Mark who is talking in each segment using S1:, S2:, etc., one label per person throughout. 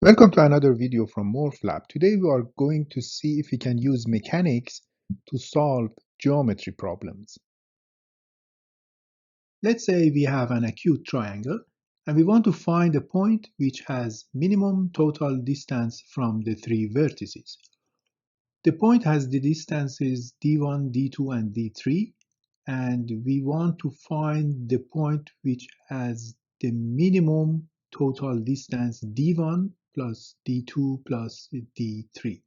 S1: Welcome to another video from MorphLab. Today we are going to see if we can use mechanics to solve geometry problems. Let's say we have an acute triangle and we want to find a point which has minimum total distance from the three vertices. The point has the distances d1, d2, and d3, and we want to find the point which has the minimum total distance d1 plus d2 plus d3.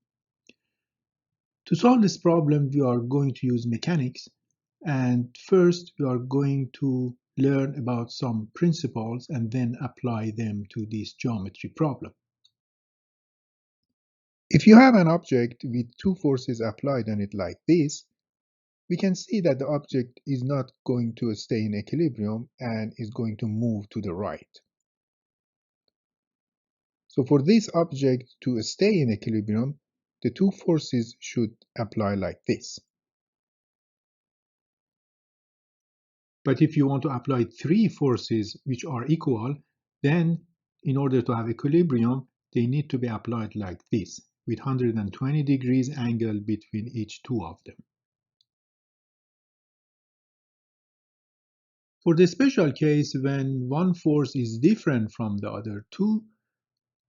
S1: To solve this problem, we are going to use mechanics, and first we are going to learn about some principles and then apply them to this geometry problem. If you have an object with two forces applied on it like this, we can see that the object is not going to stay in equilibrium and is going to move to the right. So for this object to stay in equilibrium, the two forces should apply like this. But if you want to apply three forces which are equal, then in order to have equilibrium, they need to be applied like this, with 120 degrees angle between each two of them. For the special case when one force is different from the other two,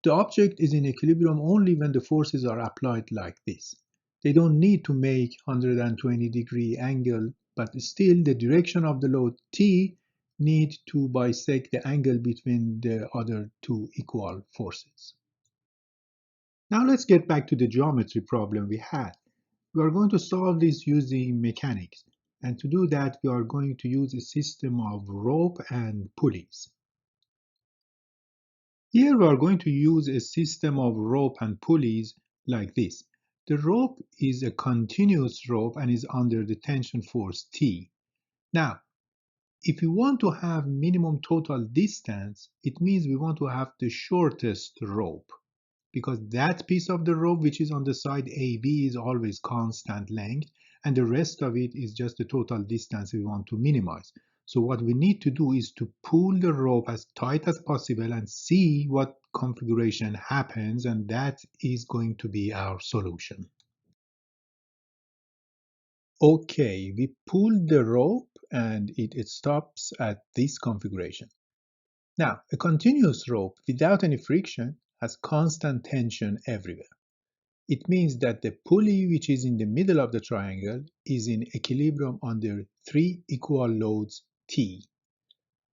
S1: the object is in equilibrium only when the forces are applied like this. They don't need to make 120-degree angle, but still the direction of the load T need to bisect the angle between the other two equal forces. Now let's get back to the geometry problem we had. We are going to solve this using mechanics, and to do that we are going to use a system of rope and pulleys. Here we are going to use a system of rope and pulleys like this. The rope is a continuous rope and is under the tension force T. Now, if we want to have minimum total distance, it means we want to have the shortest rope, because that piece of the rope which is on the side AB is always constant length, and the rest of it is just the total distance we want to minimize. So what we need to do is to pull the rope as tight as possible and see what configuration happens, and that is going to be our solution. Okay, we pull the rope and it stops at this configuration. Now, a continuous rope without any friction has constant tension everywhere. It means that the pulley which is in the middle of the triangle is in equilibrium under three equal loads T.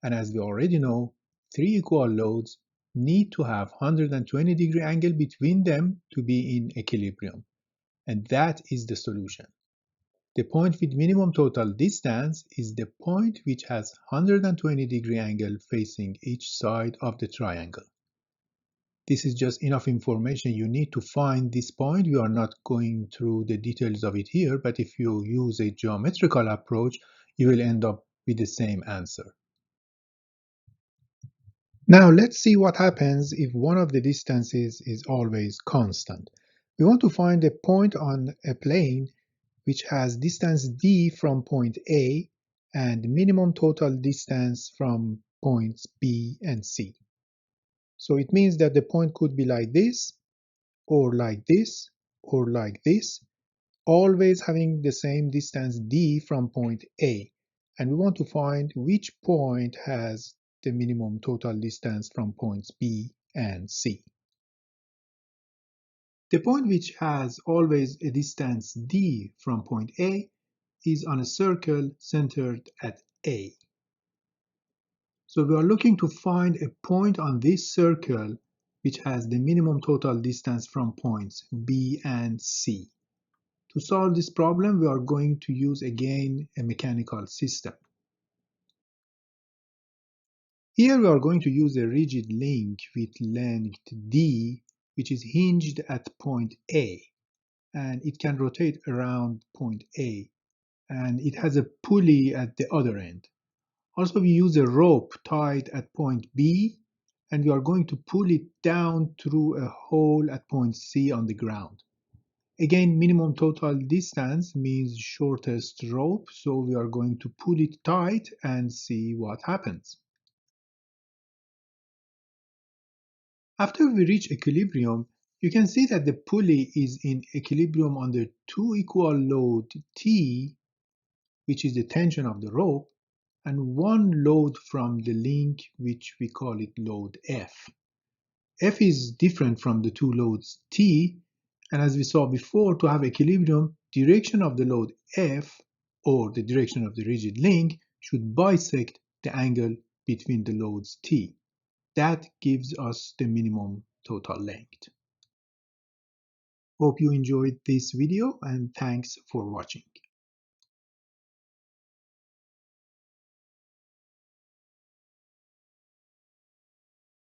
S1: And as we already know, three equal loads need to have 120-degree angle between them to be in equilibrium. And that is the solution. The point with minimum total distance is the point which has 120-degree angle facing each side of the triangle. This is just enough information you need to find this point. We are not going through the details of it here, but if you use a geometrical approach, you will end up with the same answer. Now let's see what happens if one of the distances is always constant. We want to find a point on a plane which has distance d from point A and minimum total distance from points B and C. So it means that the point could be like this, or like this, or like this, always having the same distance d from point A. And we want to find which point has the minimum total distance from points B and C. The point which has always a distance d from point A is on a circle centered at A. So we are looking to find a point on this circle which has the minimum total distance from points B and C. To solve this problem, we are going to use again a mechanical system. Here we are going to use a rigid link with length d, which is hinged at point A, and it can rotate around point A, and it has a pulley at the other end. Also, we use a rope tied at point B, and we are going to pull it down through a hole at point C on the ground. Again, minimum total distance means shortest rope, so we are going to pull it tight and see what happens. After we reach equilibrium, you can see that the pulley is in equilibrium under two equal load T, which is the tension of the rope, and one load from the link, which we call it load F. F is different from the two loads T, and as we saw before, to have equilibrium, direction of the load F, or the direction of the rigid link, should bisect the angle between the loads T. That gives us the minimum total length. Hope you enjoyed this video and thanks for watching.